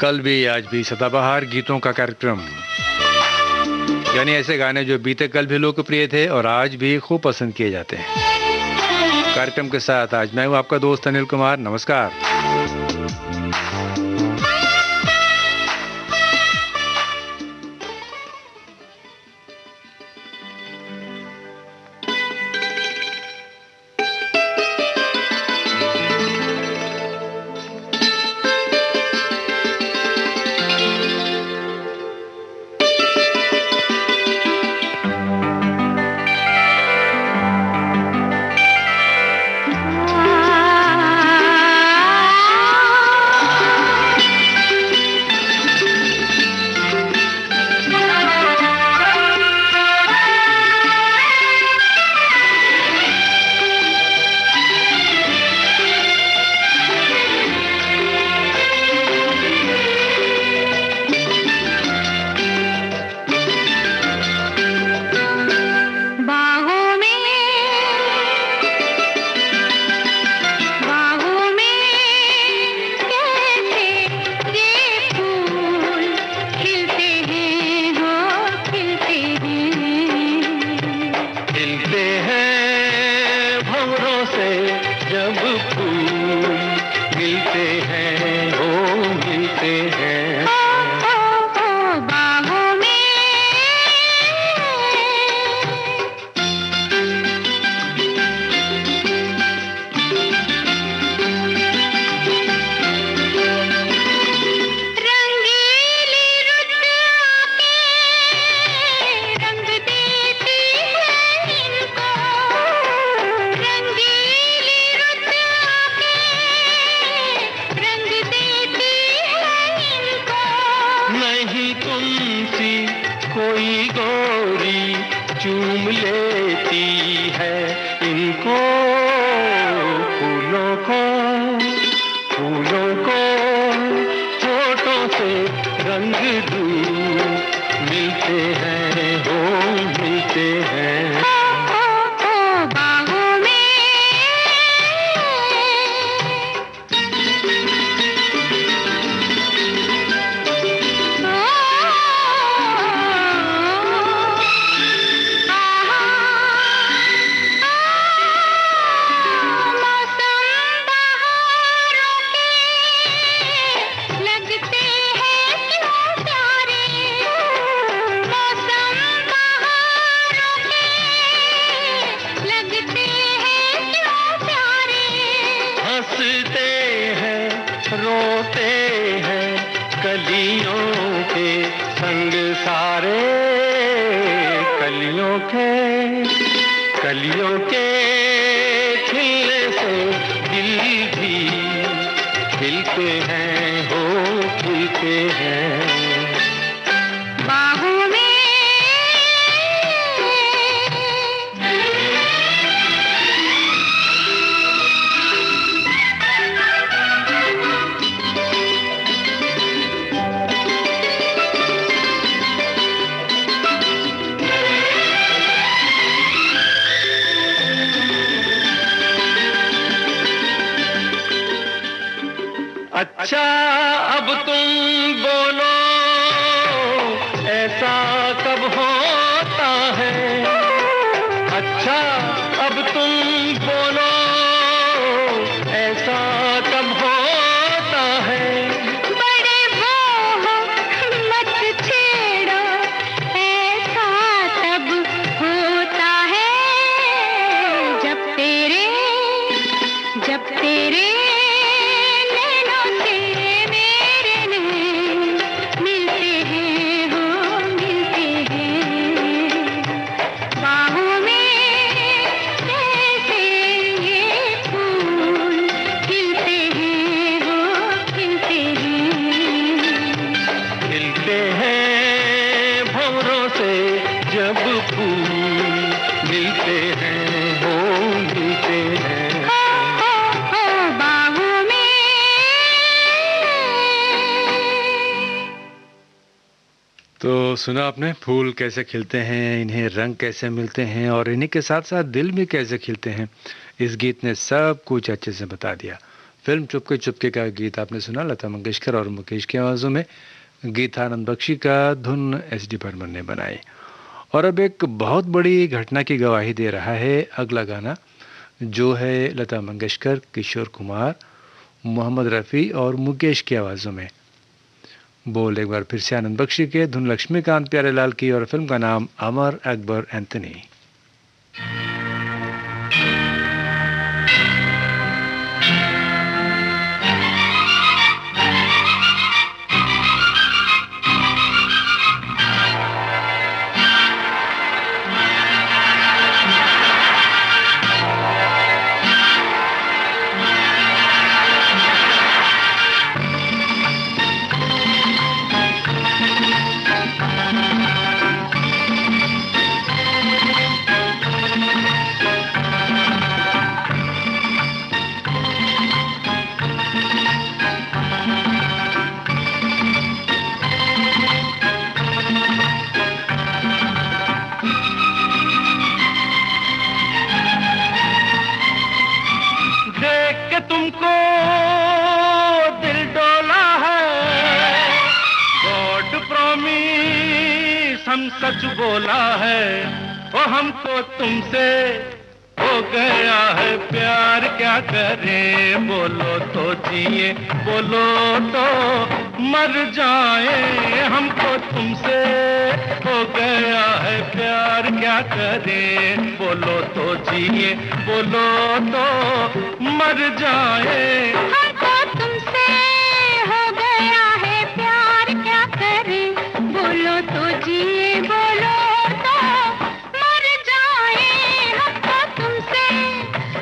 कल भी आज भी सदाबहार गीतों का कार्यक्रम, यानी ऐसे गाने जो बीते कल भी लोकप्रिय थे और आज भी खूब पसंद किए जाते हैं। कार्यक्रम के साथ आज मैं हूं आपका दोस्त अनिल कुमार। नमस्कार। अच्छा अब तुम बोलो, ऐसा कब होता है? अच्छा अब तुम बोलो, ऐसा कब होता है? बड़े वो मत छेड़ो, ऐसा तब होता है जब तेरे तो सुना आपने, फूल कैसे खिलते हैं, इन्हें रंग कैसे मिलते हैं और इन्हीं के साथ साथ दिल भी कैसे खिलते हैं। इस गीत ने सब कुछ अच्छे से बता दिया। फिल्म चुपके चुपके का गीत आपने सुना, लता मंगेशकर और मुकेश की आवाज़ों में। गीत आनंद बख्शी का, धुन एस डी बर्मन ने बनाई। और अब एक बहुत बड़ी घटना की गवाही दे रहा है अगला गाना, जो है लता मंगेशकर, किशोर कुमार, मोहम्मद रफ़ी और मुकेश की आवाज़ों में। बोल एक बार फिर से आनंद बख्शी के, धुन लक्ष्मीकांत प्यारेलाल की, और फिल्म का नाम अमर अकबर एंथनी। सच बोला है वो हमको तुमसे हो गया है प्यार, क्या करें बोलो तो जिए बोलो तो मर जाए, हमको तुमसे हो गया है प्यार, क्या करें बोलो तो जिए बोलो तो मर जाए, हमको तुमसे हो गया है प्यार, क्या करें बोलो तो जिए बोलो तो मर जाए, हमको तुमसे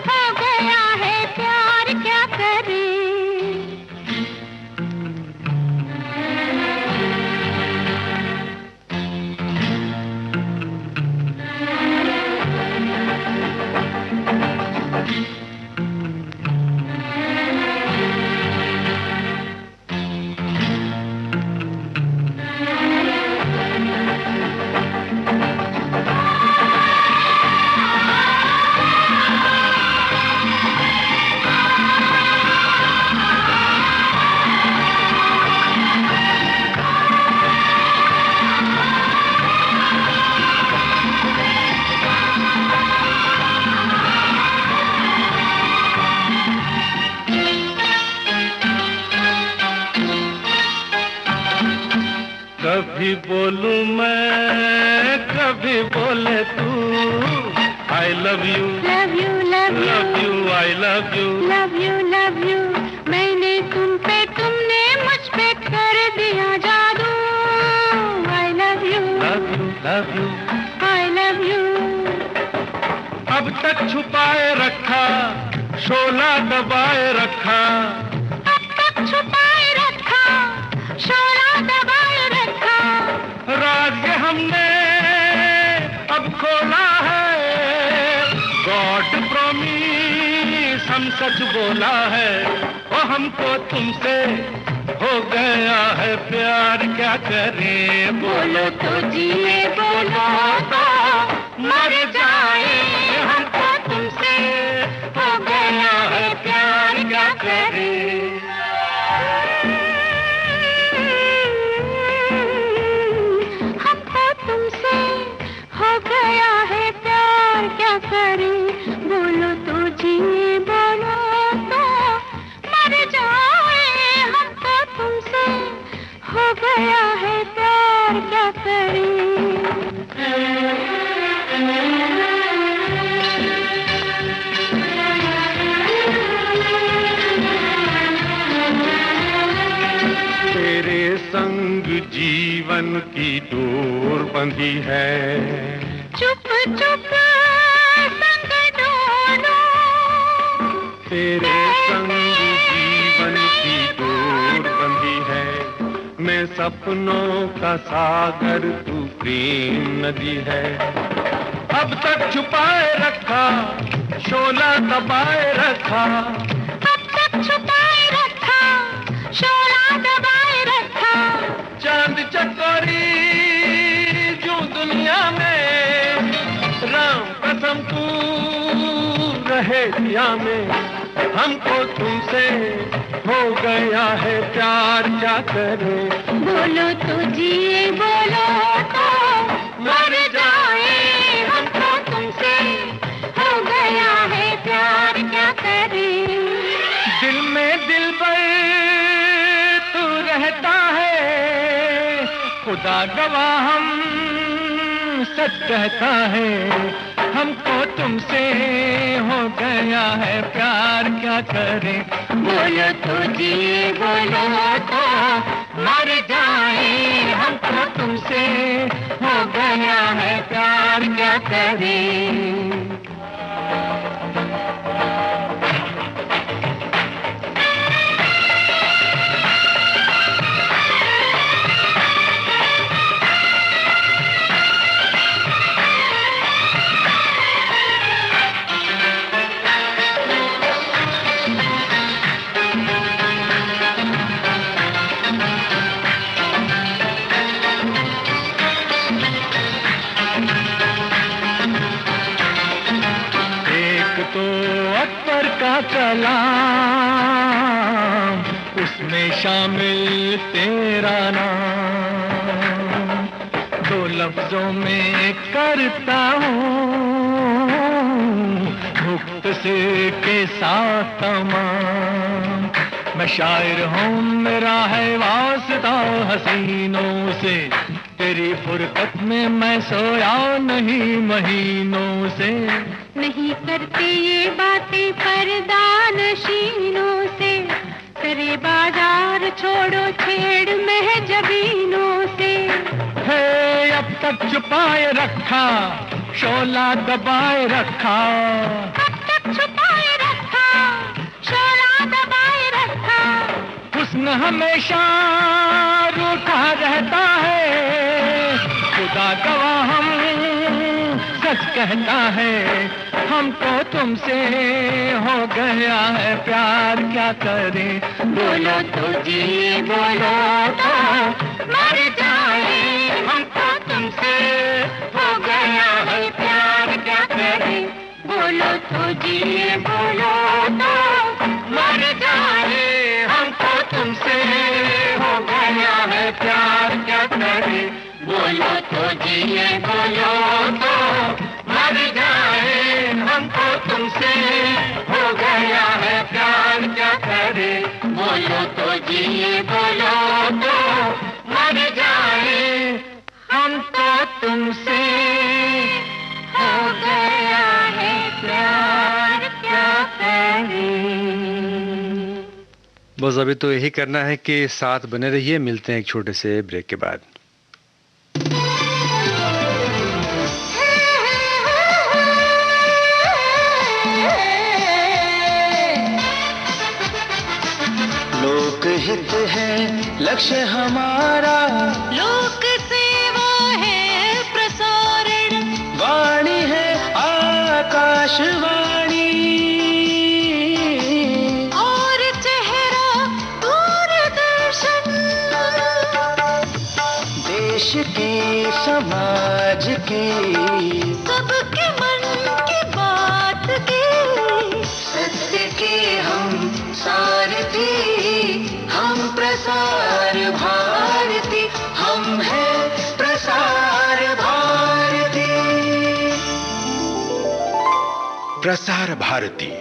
हो गया है प्यार, क्या करें। कभी बोलूं मैं कभी बोले तू, I love you love you love you love you I love you love you love you, मैंने तुम पे तुमने मुझ पे कर दिया जादू, I love you love you I love you. अब तक छुपाए रखा शोला दबाए रखा, अब तक छुपाए रखा शोला दबाए रखा, राज ये हमने अब खोला है, गॉड प्रॉमिस हम सच बोला है, वो हमको तुमसे हो गया है प्यार, क्या करें बोलो तो जिए बोलो तो मर जाए, हमको तुमसे हो गया है प्यार, क्या करें। हमको तुमसे हो गया है प्यार, क्या करें बोलो तो जिए बोलो तो मर जाए, हमको तुमसे हो गया है प्यार, क्या करें। तेरे संग जीवन की डोर बंधी है, चुप चुप संग डोलो, तेरे संग जीवन की डोर बंधी है, मैं सपनों का सागर तू प्रेम नदी है, अब तक छुपाए रखा शोला दबाए रखा, अब तक छुपाए रखा शोला दबाए रखा, चांद चकोरी जो दुनिया में राम कसम तू रहे दिया में, हमको तुमसे हो गया है प्यार, क्या करे? बोलो तो जिए, बोलो तो मर जाए, हमको तुमसे हो गया है प्यार, क्या करे? दिल में दिलबर तू रहता है, खुदा गवाह हम सच कहता है, हमको तुमसे हो गया है प्यार, क्या करें? बोलो तो जिए, बोलो तो मर जाए, हमको तुमसे हो गया है प्यार, क्या करें? कलाम उसमें शामिल तेरा नाम, दो लफ्जों में करता हूँ मुख्तसर के साथ तमाम। मैं शायर हूँ, मेरा है वास्ता हसीनों से, तेरी फुरकत में मैं सोया नहीं महीनों से। नहीं करते ये बातें पर्दा नशीनों से, करे बाजार छोड़ो छेड़ महजबीनों से। है अब तक छुपाए रखा, शोला दबाए रखा, अब तक छुपाए रखा, शोला दबाए रखा। हुस्न हमेशा रूठा रहता है, खुदा गवाह हम सच कहता है, हमको तुमसे हो गया है प्यार, क्या करें? बोलो तो जिए, बोलो तो मर जाए, हमको तुमसे हो गया है प्यार, क्या करें? बोलो तो जिए, बोलो तो मर जाए, हमको तुमसे हो गया है प्यार, क्या करें? बोलो तो जिए, बोलो तो मर जाए, हमको तुमसे हो गया है प्यार, क्या करे? बोलो तो जिए, बोलो तो मर जाए, हमको तुमसे हो गया है प्यार, क्या करे? बस अभी तो यही करना है कि साथ बने रहिए। मिलते हैं एक छोटे से ब्रेक के बाद। लोकहित है लक्ष्य हमारा, लोक सेवा है प्रसारण, वाणी है आकाशवाणी, और चेहरा दूरदर्शन। देश की समाज की सबके मन की बात की, सत्य के हम सारथी, हम प्रसार भारती, हम हैं प्रसार भारती। प्रसार भारती,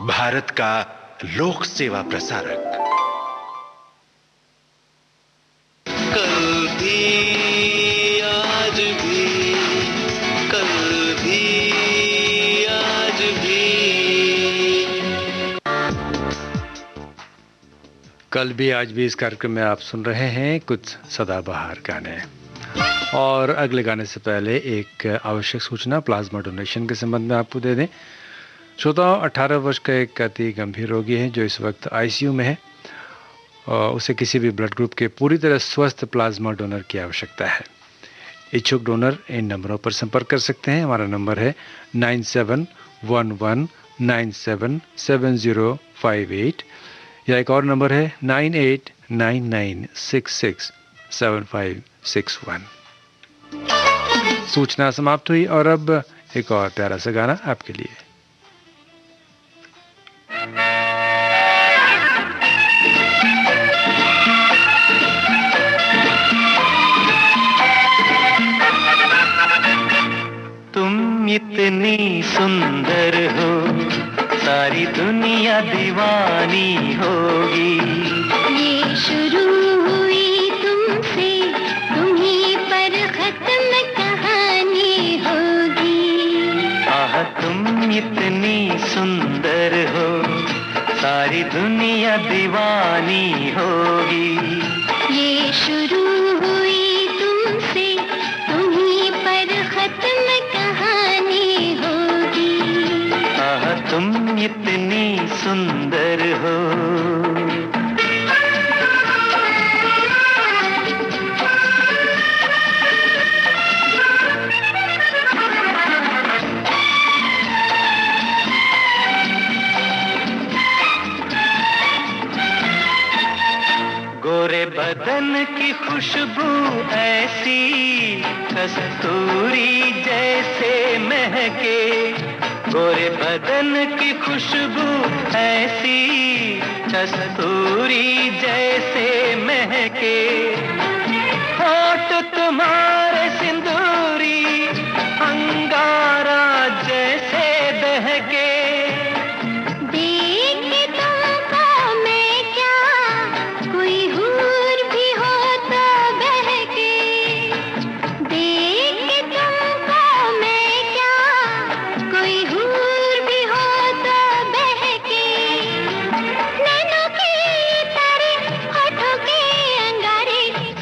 भारत का लोक सेवा प्रसारक। कल भी आज भी, कल भी आज भी। कल भी आज भी इस कार्यक्रम में आप सुन रहे हैं कुछ सदाबहार गाने। और अगले गाने से पहले एक आवश्यक सूचना प्लाज्मा डोनेशन के संबंध में आपको दे दें। श्रोताओं, 18 वर्ष का एक अति गंभीर रोगी है जो इस वक्त आईसीयू में है और उसे किसी भी ब्लड ग्रुप के पूरी तरह स्वस्थ प्लाज्मा डोनर की आवश्यकता है। इच्छुक डोनर इन नंबरों पर संपर्क कर सकते हैं। हमारा नंबर है 9711977058 या एक और नंबर है 9899667561। सूचना समाप्त हुई और अब एक और प्यारा सा गाना आपके लिए। इतनी सुंदर हो, सारी दुनिया दीवानी होगी। ये शुरू हुई तुमसे, तुम्हीं पर खत्म कहानी होगी। आह तुम इतनी सुंदर हो। गोरे बदन की खुशबू ऐसी, कस्तूरी जैसे महके। गोरे बदन की खुशबू ऐसी, कस्तूरी जैसे महके। होठ तुम्हारे सिंदूरी, अंगारा जैसे दहके।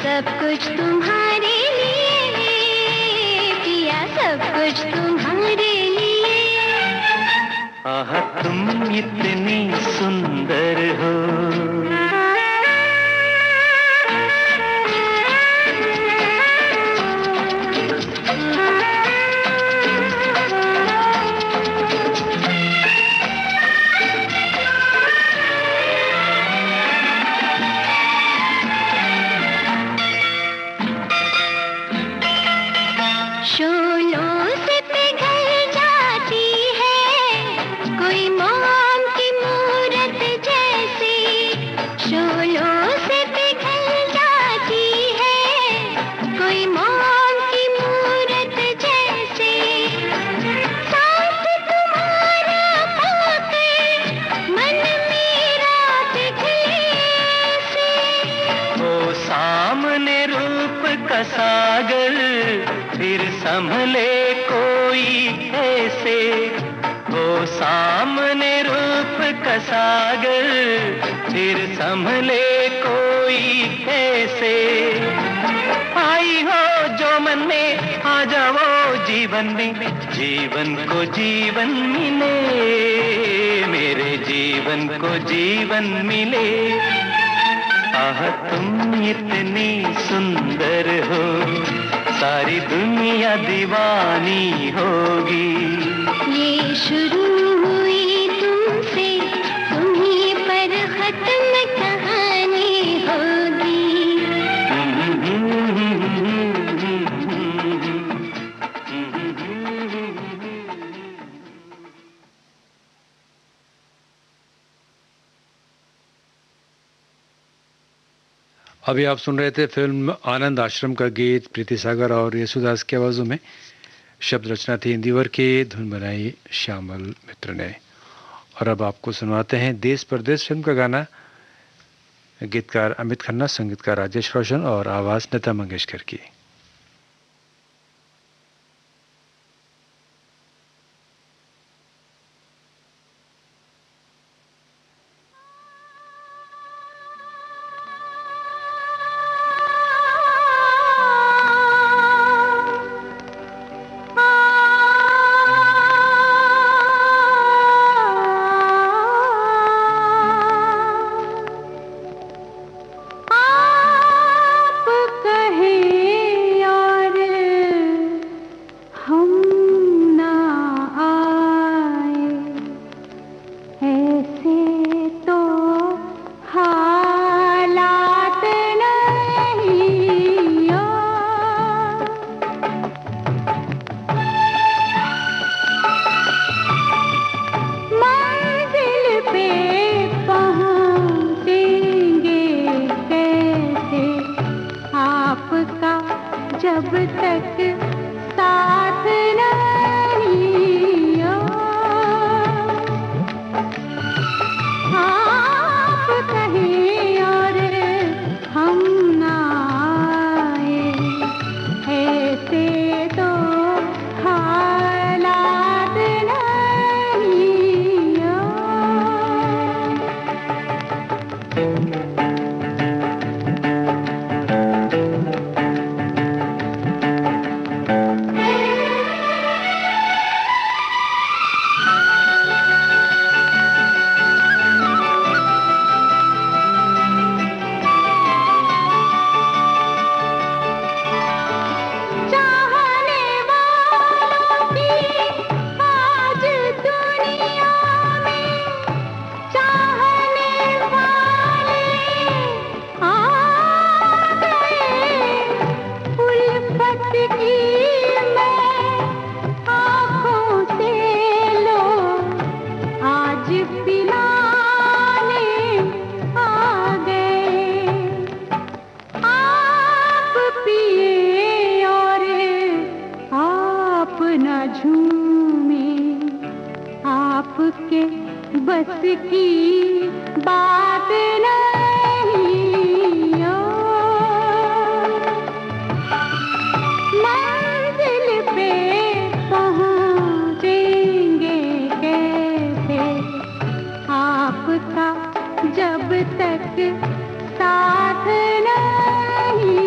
सब कुछ तुम्हारे लिए पिया, सब कुछ तुम्हारे लिए। आह तुम इतनी सुंदर हो। शोलों से पिघल जाती है कोई मोम की मूरत जैसी। शोलों से पिघल जाती है कोई मोम की मूरत जैसे। साथ तुम्हारा पाकर मन मेरा पिघले से। ओ सामने रूप का सागर, फिर संभले कोई ऐसे। हो सामने रूप का सागर, फिर संभले कोई ऐसे। आई हो जो मन में, आ जाओ जीवन में, जीवन को जीवन मिले, मेरे जीवन को जीवन मिले। आह तुम इतनी सुंदर हो, सारी दुनिया दीवानी होगी। ये शुरू हुई तुमसे, तुम्हीं पर खत्म कहानी होगी। अभी आप सुन रहे थे फिल्म आनंद आश्रम का गीत प्रीति सागर और यशुदास की आवाज़ों में। शब्द रचना थी इंदिवर की, धुन बनाई श्यामल मित्र ने। और अब आपको सुनवाते हैं देश परदेश फिल्म का गाना। गीतकार अमित खन्ना, संगीतकार राजेश रोशन और आवाज़ लता मंगेशकर की। जब तक साथ नहीं हो, आप कहीं और हम ना आए, ऐसे तो हालात नहीं की बात नहीं, ओ मंजिल पे पहुंचेंगे कैसे आपका जब तक साथ नहीं।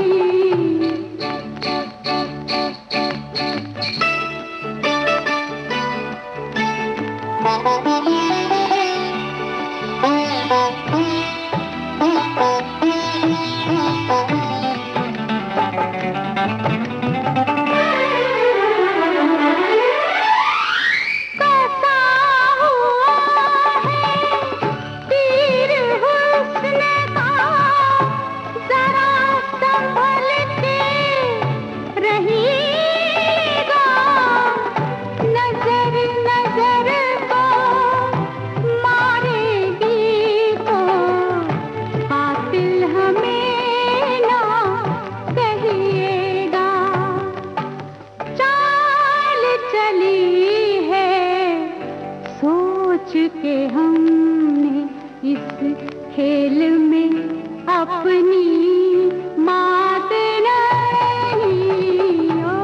के हमने इस खेल में अपनी मात नहीं, ओ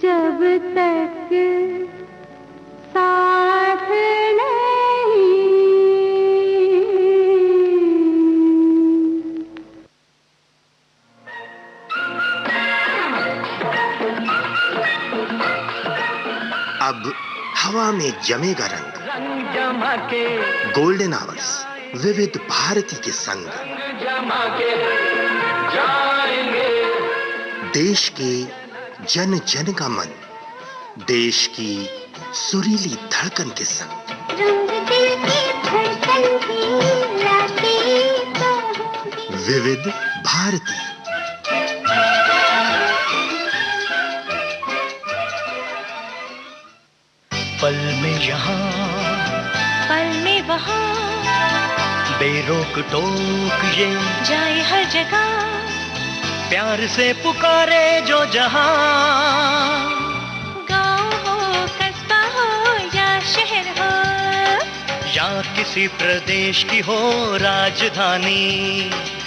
जब तक साथ नहीं। अब हवा में जमेगा रंग, रंग जमा के गोल्डन आवर्स विविध भारती के संग, जमा के जाएंगे। देश के जन जन का मन, देश की सुरीली धड़कन के संग, रंग दिल की धड़कन की रातें तो विविध भारती। पल में यहाँ, पल में वहाँ, बेरोक टोक ये जाए हर जगह, प्यार से पुकारे जो जहां। गाँव हो कस्बा हो या शहर हो, या किसी प्रदेश की हो राजधानी,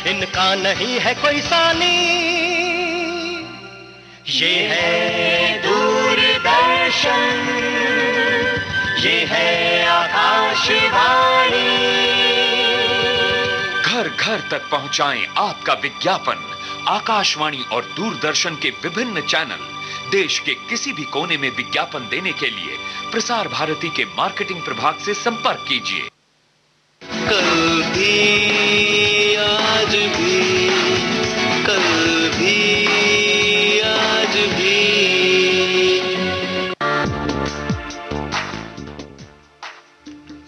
इनका नहीं है कोई सानी। ये है दूरदर्शन, ये है आकाशवाणी। घर घर तक पहुंचाएं आपका विज्ञापन। आकाशवाणी और दूरदर्शन के विभिन्न चैनल, देश के किसी भी कोने में विज्ञापन देने के लिए प्रसार भारती के मार्केटिंग प्रभाग से संपर्क कीजिए। कल भी आज भी, कल भी आज भी।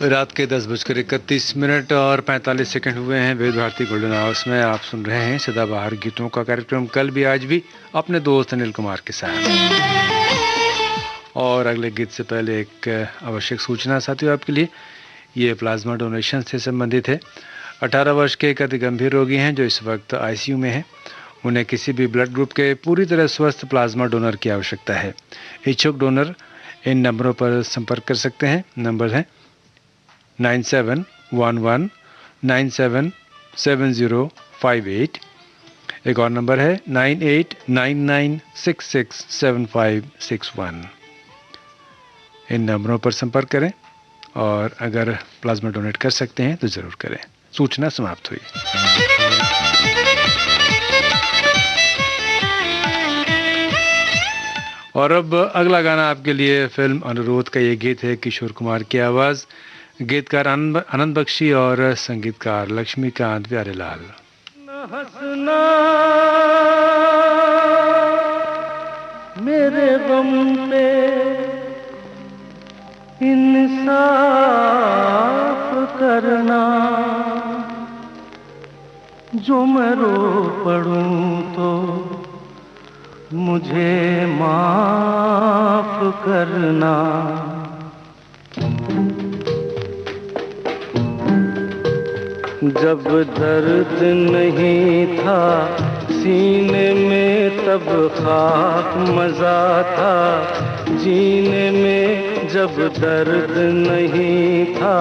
रात के 10:31 और 45 सेकंड हुए हैं। वेद भारती गोल्डन हाउस में आप सुन रहे हैं सदाबहार गीतों का कार्यक्रम कल भी आज भी अपने दोस्त अनिल कुमार के साथ। और अगले गीत से पहले एक आवश्यक सूचना साथियों आपके लिए, ये प्लाज्मा डोनेशन से संबंधित है। 18 वर्ष के एक अति गंभीर रोगी हैं जो इस वक्त आईसीयू में हैं। उन्हें किसी भी ब्लड ग्रुप के पूरी तरह स्वस्थ प्लाज्मा डोनर की आवश्यकता है। इच्छुक डोनर इन नंबरों पर संपर्क कर सकते हैं। नंबर है 9711977058। एक और नंबर है 9899667561। इन नंबरों पर संपर्क करें और अगर प्लाज्मा डोनेट कर सकते हैं तो ज़रूर करें। सूचना समाप्त हुई। और अब अगला गाना आपके लिए फिल्म अनुरोध का ये गीत है। किशोर कुमार की आवाज़, गीतकार आनंद बख्शी और संगीतकार लक्ष्मीकांत प्यारेलाल। हंसना मेरे गम पे इंसाफ करना, जो मैं रो पड़ूं तो मुझे माफ करना। जब दर्द नहीं था सीने में तब खाक मजा था जीने में। जब दर्द नहीं था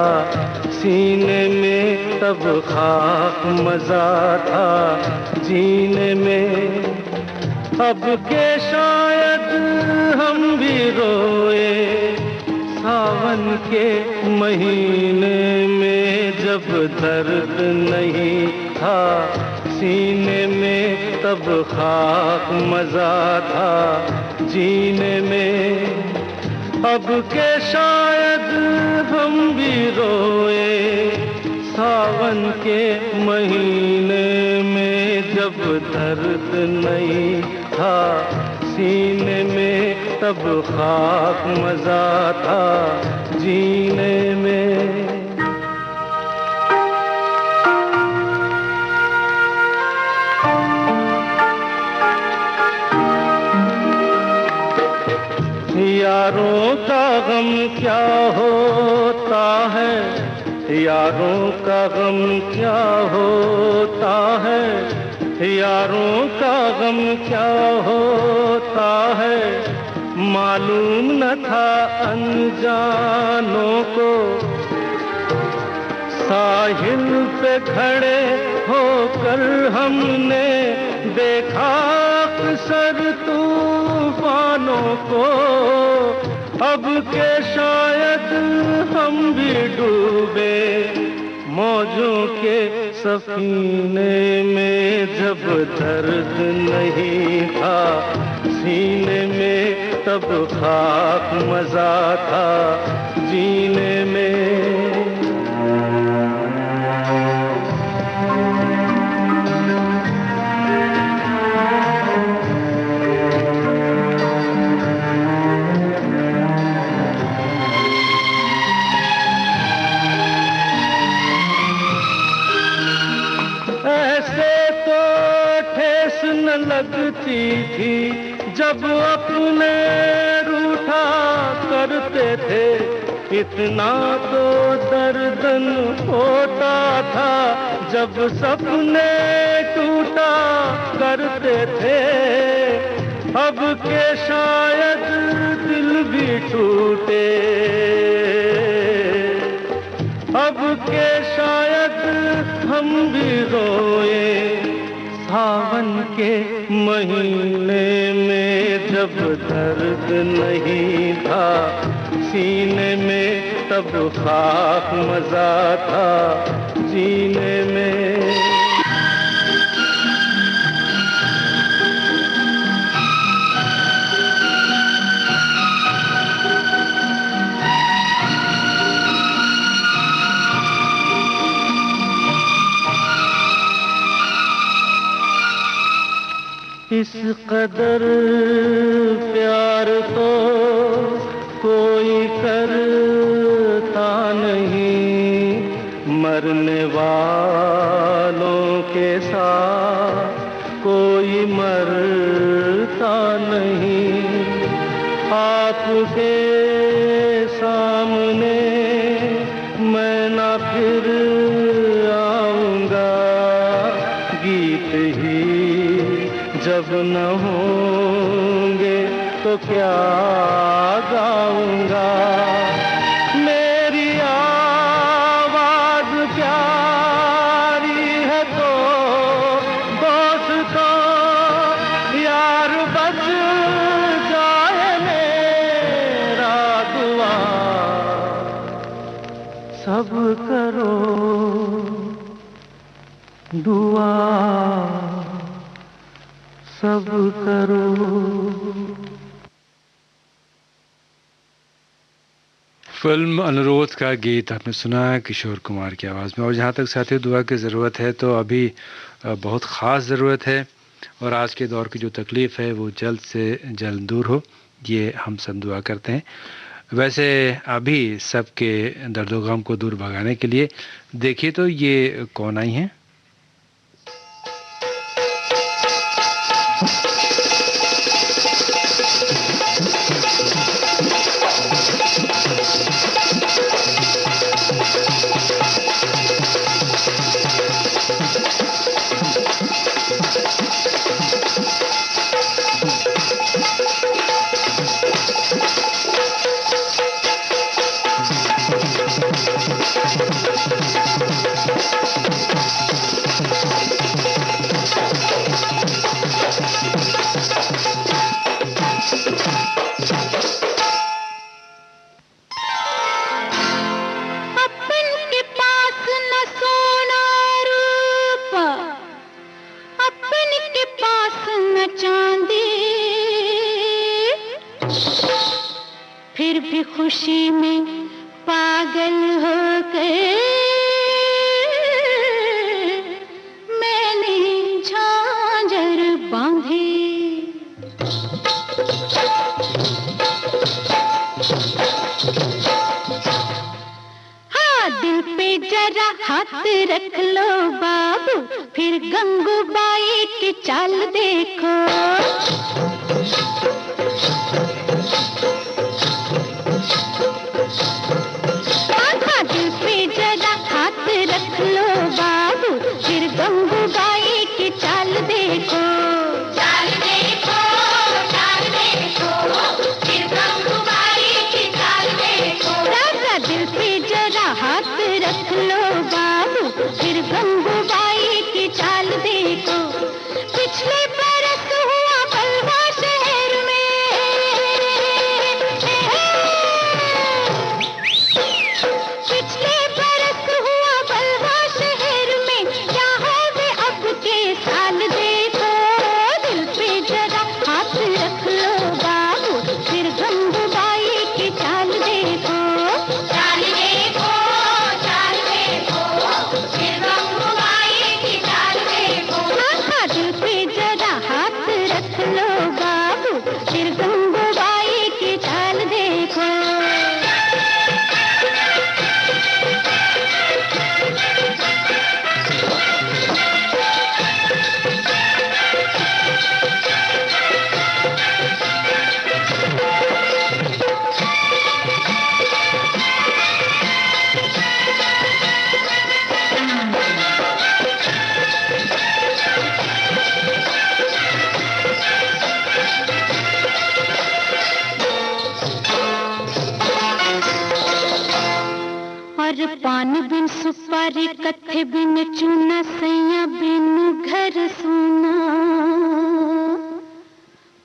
सीने में तब खाक मजा था जीने में। अब के शायद हम भी रोए सावन के महीने में। जब दर्द नहीं था सीने में तब खाक मजा था जीने में। अब के शायद हम भी रोए सावन के महीने में। जब दर्द नहीं था सीने में तब खाक मजा था जीने में। यारों का गम क्या होता है, यारों का गम क्या होता है, यारों का गम क्या होता है। मालूम न था अनजानों को, साहिल पे खड़े होकर हमने देखा अक्सर तूफानों को। अब के शायद हम भी डूबे मौजों के सफीने में। जब दर्द नहीं था सीने में तब खाक मजा था जीने में। लगती थी जब अपने रूठा करते थे, इतना तो दर्दन होता था जब सपने टूटा करते थे। अब के शायद दिल भी टूटे, अब के शायद हम भी रोए सावन के महीने में। जब दर्द नहीं था सीने में तब खाक मजा था जीने में। इस कदर प्यार तो कोई करता नहीं, मरने वालों के साथ कोई मरता नहीं, आपके सामने मैं ना फिर आऊंगा, गीत ही जब न होंगे तो क्या गाऊंगा। मेरी आवाज प्यारी है तो दोस्तों यार बच जाए मेरा दुआ, सब करो दुआ, सब करो। फिल्म अनुरोध का गीत आपने सुना किशोर कुमार की आवाज़ में। और जहाँ तक साथियों दुआ की ज़रूरत है तो अभी बहुत ख़ास ज़रूरत है, और आज के दौर की जो तकलीफ़ है वो जल्द से जल्द दूर हो, ये हम सब दुआ करते हैं। वैसे अभी सबके दर्दो गम को दूर भगाने के लिए देखिए तो ये कौन आई हैं। खुशी में पागल हो गए मैंने झांझर बांधी। हाँ दिल पे जरा हाथ रख लो बाबू, फिर गंगूबाई की चाल देखो। गंगूबाई की चाल देखो, चाल देखो, चाल देखो, फिर गंगूबाई की चाल देखो। राजा दिल पे जरा हाथ रख लो बाबू, फिर गंगूबाई की चाल देखो। पिछले बरस हुआ बलवा शहर में, पिछले बरस हुआ बलवा शहर में, साल देखो। दिल पे जरा हाथ रख लो बाबू, फिर गंगूबाई की चाल देखो, चाल देखो, चाल देखो, फिर गंगूबाई की चाल देखो। हाँ दिल पे जरा हाथ रख लो बाबू, फिर गंगूबाई की चाल देखो। पान बिन सुपारी कत्थे बिन चूना, सैया बिन घर सुना।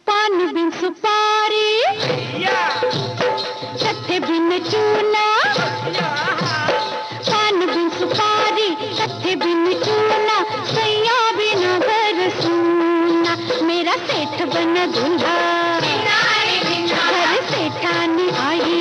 पान बिन सुपारी कत्थे बिन चूना, पान बिन सुपारी कत्थे बिन चूना, सैया बिन घर सुना। मेरा सेठ बना दूल्हा घर सेठानी आई,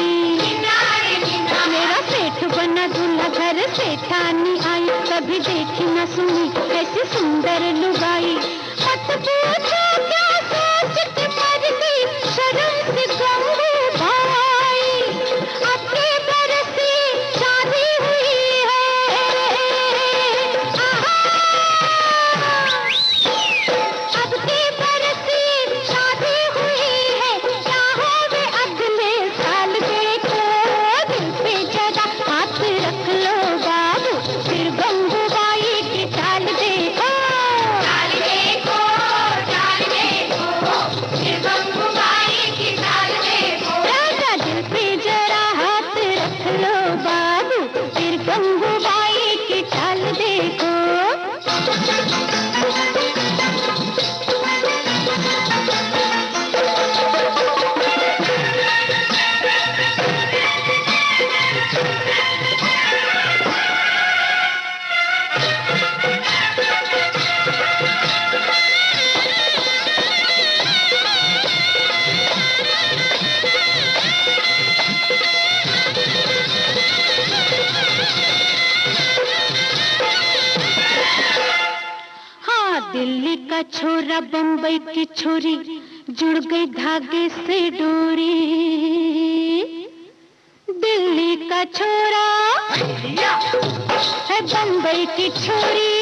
बना दूल्हा घर सेठानी आई। कभी देखी न सुनी ऐसी सुंदर लुगाई, मत पूछो क्या सोच के मर गई शर्म से गंगूबाई। आपके बरसी शादी हुई है, छोरा बम्बई की छोरी, जुड़ गई धागे से डोरी। दिल्ली का छोरा है बम्बई की छोरी,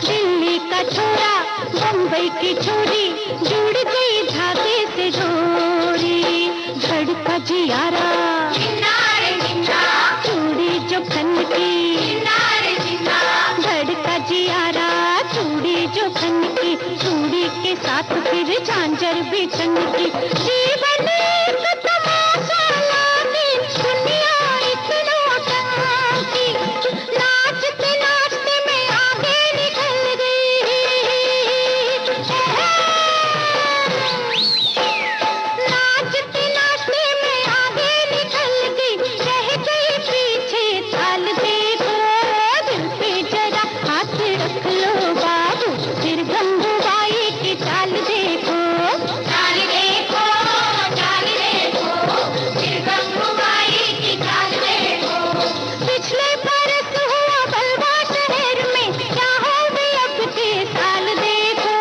दिल्ली का छोरा बम्बई की छोरी, जुड़ गई धागे से डोरी। धड़का जियारा चूड़ी जो खन की, धड़का जियारा चूड़ी जो खन की, चूड़ी के साथ फिर झांझर भी छन की। जीवन एक तमाशा लागी, दुनिया एक नौटंकी, नाचते नाचते मैं आगे निकल गई, नाचते नाचते मैं आगे निकल गई, रह गई पीछे ताल। देखो दिल पे जरा हाथ रख लो बाबू, फिर गंगूबाई की चाल देखो, चाल देखो, चाल देखो, फिर गंगूबाई की चाल देखो। पिछले बरस हुआ बलवा शहर में, क्या हो भी अब के साल। देखो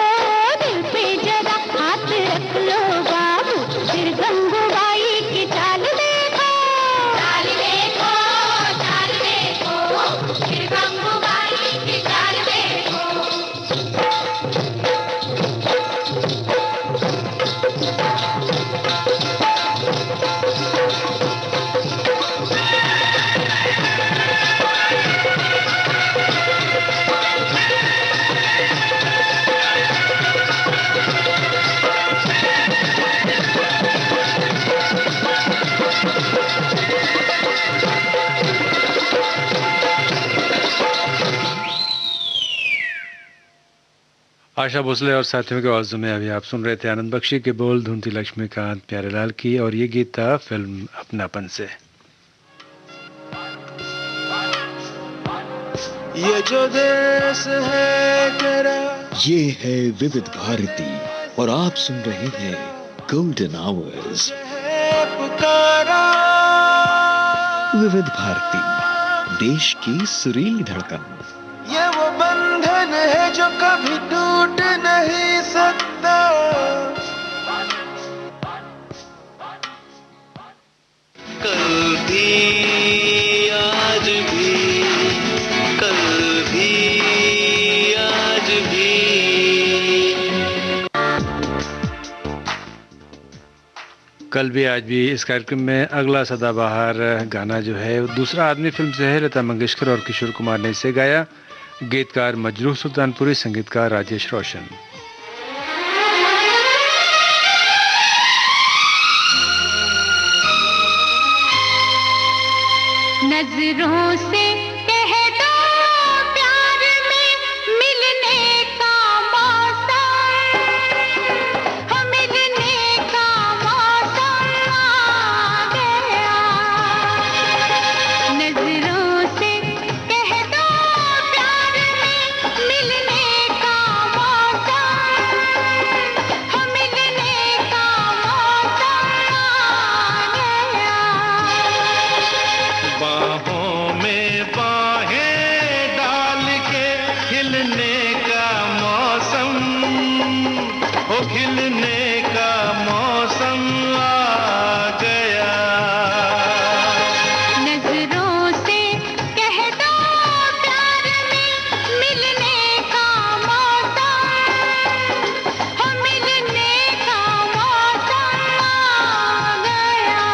दिल पे जरा हाथ रख लो बाबू, फिर गंगूबाई की चाल देखो, चाल देखो, चाल देखो, फिर गंगूबाई की चाल देखो। आशा भोसले और साथियों के आवाज़ों में अभी आप सुन रहे थे आनंद बख्शी के बोल, धुन थी लक्ष्मीकांत प्यारेलाल की, और ये गीत था फिल्म अपनापन से। ये जो देश है तेरा, ये है विविध भारती और आप सुन रहे हैं गोल्डन आवर्स। पुकारा विविध भारती, देश की सुरीली धड़कन। ये वो बंधन है जो कभी टूट नहीं सकता। कल भी आज भी, कल भी आज भी। कल भी आज भी इस कार्यक्रम में अगला सदाबहार गाना जो है वो दूसरा आदमी फिल्म से है। लता मंगेशकर और किशोर कुमार ने इसे गाया। गीतकार मजरूह सुल्तानपुरी, संगीतकार राजेश रोशन। नजरों से कह दो प्यार में मिलने का मौसम, हो मिलने का मौसम आ गया। नजरों से कह दो प्यार में मिलने का मौसम, हो मिलने का मौसम आ गया। बाहों में बाहें डाल के खिलने का मौसम, हो खिलने का मौसम आ गया। नजरों से कह दो प्यार में मिलने का मौसम, हो मिलने का मौसम आ गया।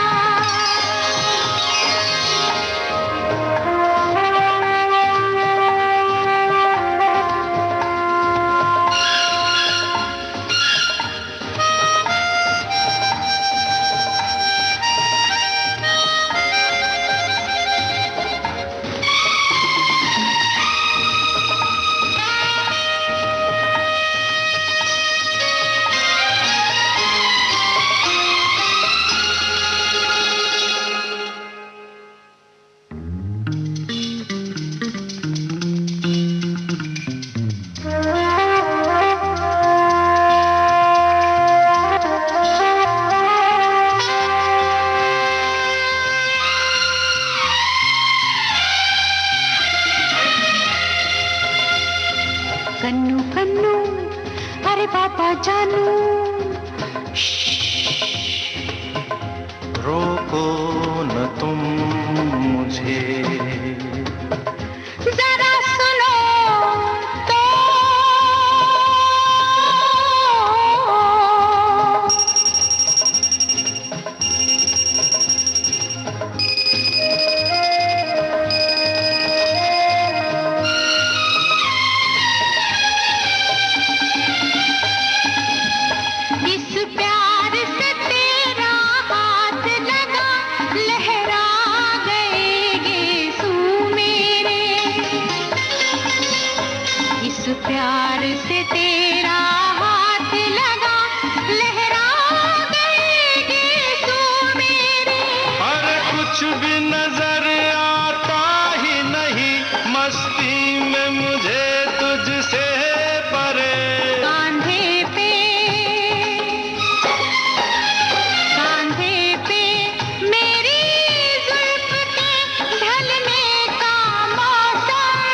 रोको न तुम मुझे, जरा सुनो तो। इस प्यार से तेरा हाथ लगा, लहरा गए गेसू मेरे। इस प्यार से तेरा हाथ लगा, लहरा गए गेसू मेरे। अरे कुछ भी नजर आता ही नहीं, मस्ती में मुझे तुझसे परे। कांधे पे मेरी जुल्फ के ढलने का मौसम,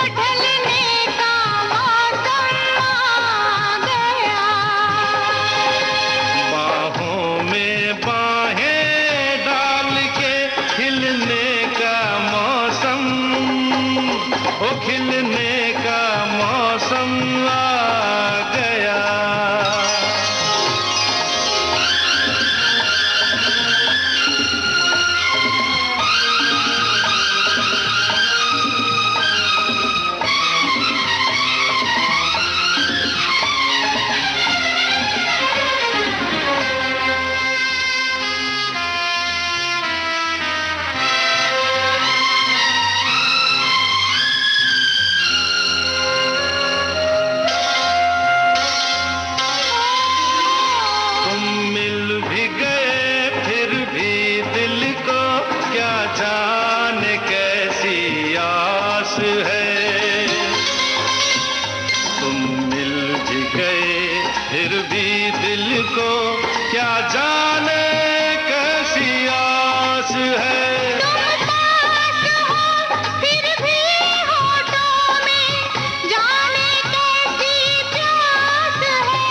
ढलने का मौसम आ गया। बाहों में बाहें डाल के खिलने का मौसम, ओ खिलने का मौसम आ गया। तुम मिल भी गए फिर भी दिल को क्या जाने कैसी आस है। तुम मिल भी गए फिर भी दिल को क्या जाने कैसी आस है। तुम पास हो फिर भी होठों में जाने कैसी प्यास है।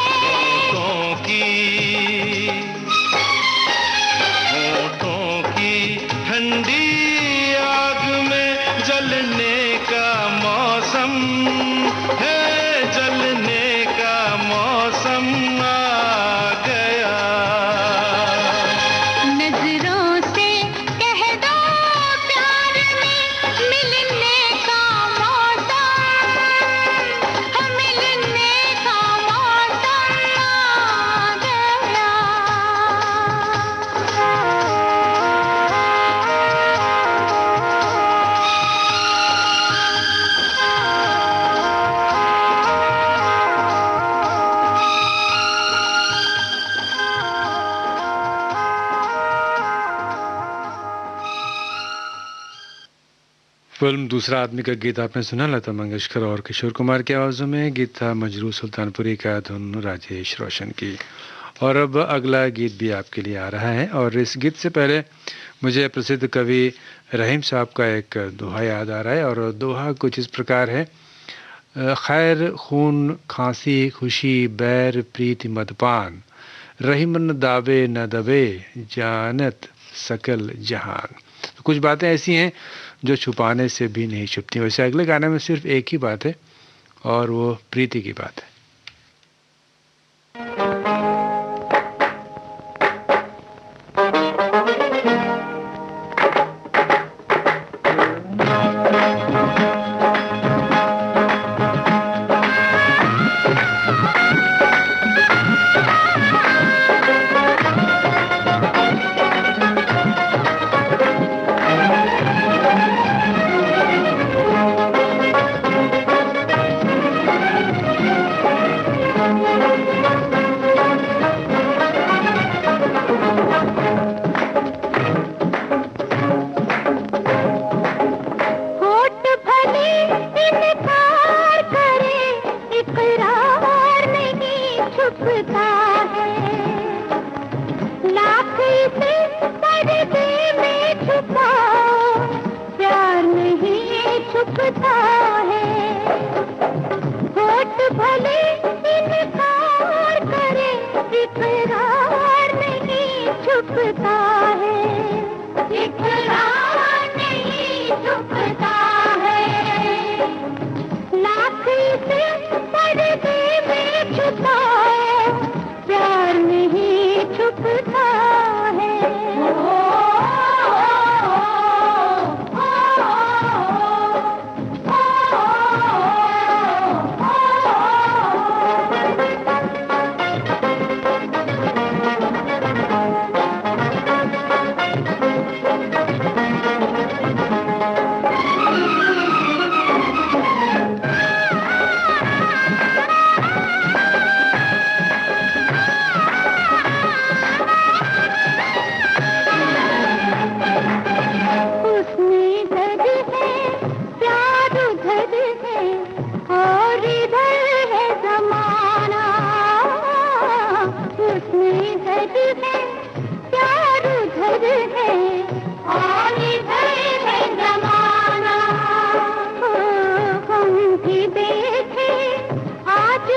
होठों की ठंडी आग में जलने का मौसम है, जलने का मौसम आ गया। नजरों से कह दो प्यार में मिलने का मौसम, मिलने का मौसम आ गया। फिल्म दूसरा आदमी का गीत आपने सुना, लता मंगेशकर और किशोर कुमार की आवाज़ों में। गीत था मजरू सुल्तानपुरी का, धुन राजेश रोशन की। और अब अगला गीत भी आपके लिए आ रहा है, और इस गीत से पहले मुझे प्रसिद्ध कवि रहीम साहब का एक दोहा याद आ रहा है। और दोहा कुछ इस प्रकार है: खैर खून खांसी खुशी बैर प्रीति मदपान, रहीम न दावे न दबे जानत सकल जहान। तो कुछ बातें ऐसी हैं जो छुपाने से भी नहीं छुपती। वैसे अगले गाने में सिर्फ एक ही बात है, और वो प्रीति की बात है। छुपता है, होठ भले इनकार करे इकरार नहीं छुपता है, इकरार नहीं छुपता है। लाख से पर्दे में छुपाओ, प्यार नहीं छुपता है।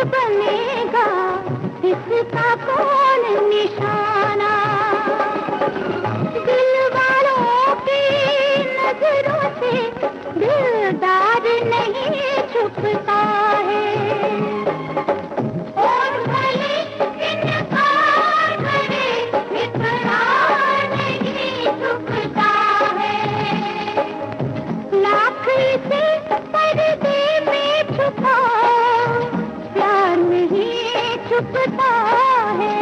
बनेगा इसका कौन निशाना, दिल वालों की नजरों से दिलदार नहीं छुपता है। और भले इनकार करे, इकरार नहीं छुपता है। लाख से पर्दे में छुपाओ, प्यार नहीं छुपता है।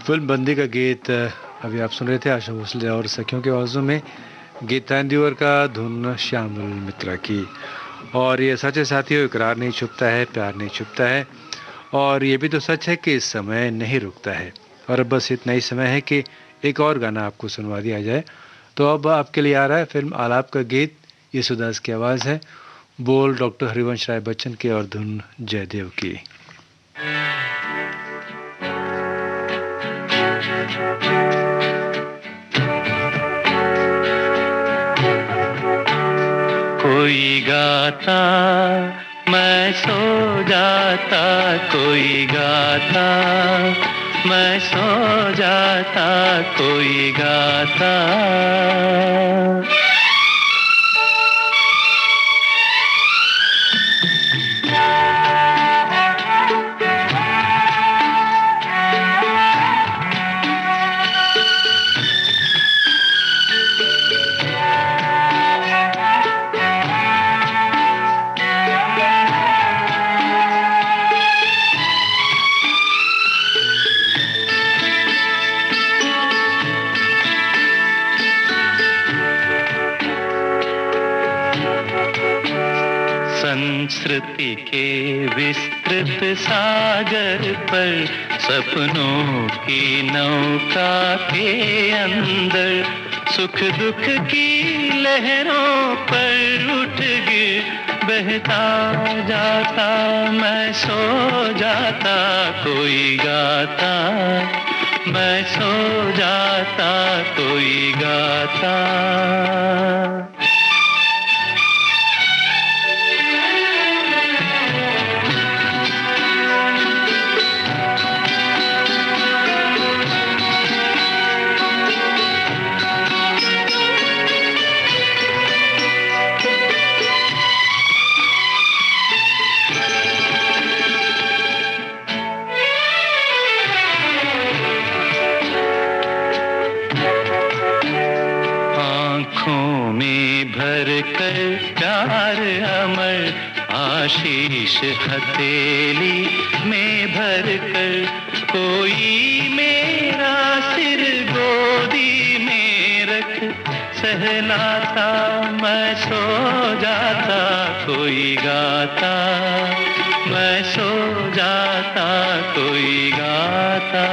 फिल्म बंदी का गीत अभी आप सुन रहे थे आशा भोसले और सखियों के आवाज़ों में, गीतान दिवर का, धुन श्यामल मित्रा की। और ये सच है साथियों, इकरार नहीं छुपता है, प्यार नहीं छुपता है। और ये भी तो सच है कि समय नहीं रुकता है। और अब बस इतना ही समय है कि एक और गाना आपको सुनवा दिया जाए। तो अब आपके लिए आ रहा है फिल्म आलाप का गीत। यशुदास की आवाज़ है, बोल डॉक्टर हरिवंश राय बच्चन के और धुन जयदेव की। कोई गाता मैं सो जाता, कोई गाता मैं सो जाता, कोई गाता। संस्कृति के विस्तृत सागर पर, सपनों की नौका के अंदर, सुख दुख की लहरों पर उठ गिर बहता जाता, मैं सो जाता कोई गाता, मैं सो जाता कोई गाता। भर कर प्यार अमर, आशीष हथेली में भर कर, कोई मेरा सिर गोदी में रख सहलाता, मैं सो जाता कोई गाता, मैं सो जाता कोई गाता।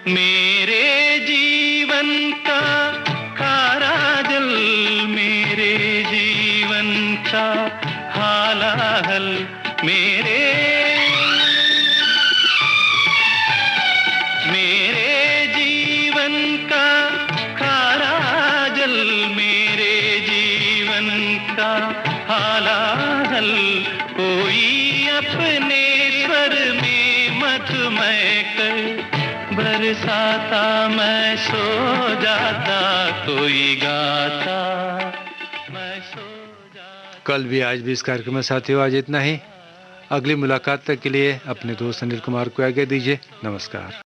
मेरे जीवन का खारा जल, मेरे जीवन का हालाहल, मेरे जीवन का खारा जल, मेरे जीवन का हालाहल, कोई अपने स्वर में मधुमय कर बरसाता, मैं सो जाता कोई गाता, मैं सो जाता। कल भी आज भी इस कार्यक्रम में साथियों आज इतना ही। अगली मुलाकात तक के लिए अपने दोस्त अनिल कुमार को आज्ञा दीजिए। नमस्कार।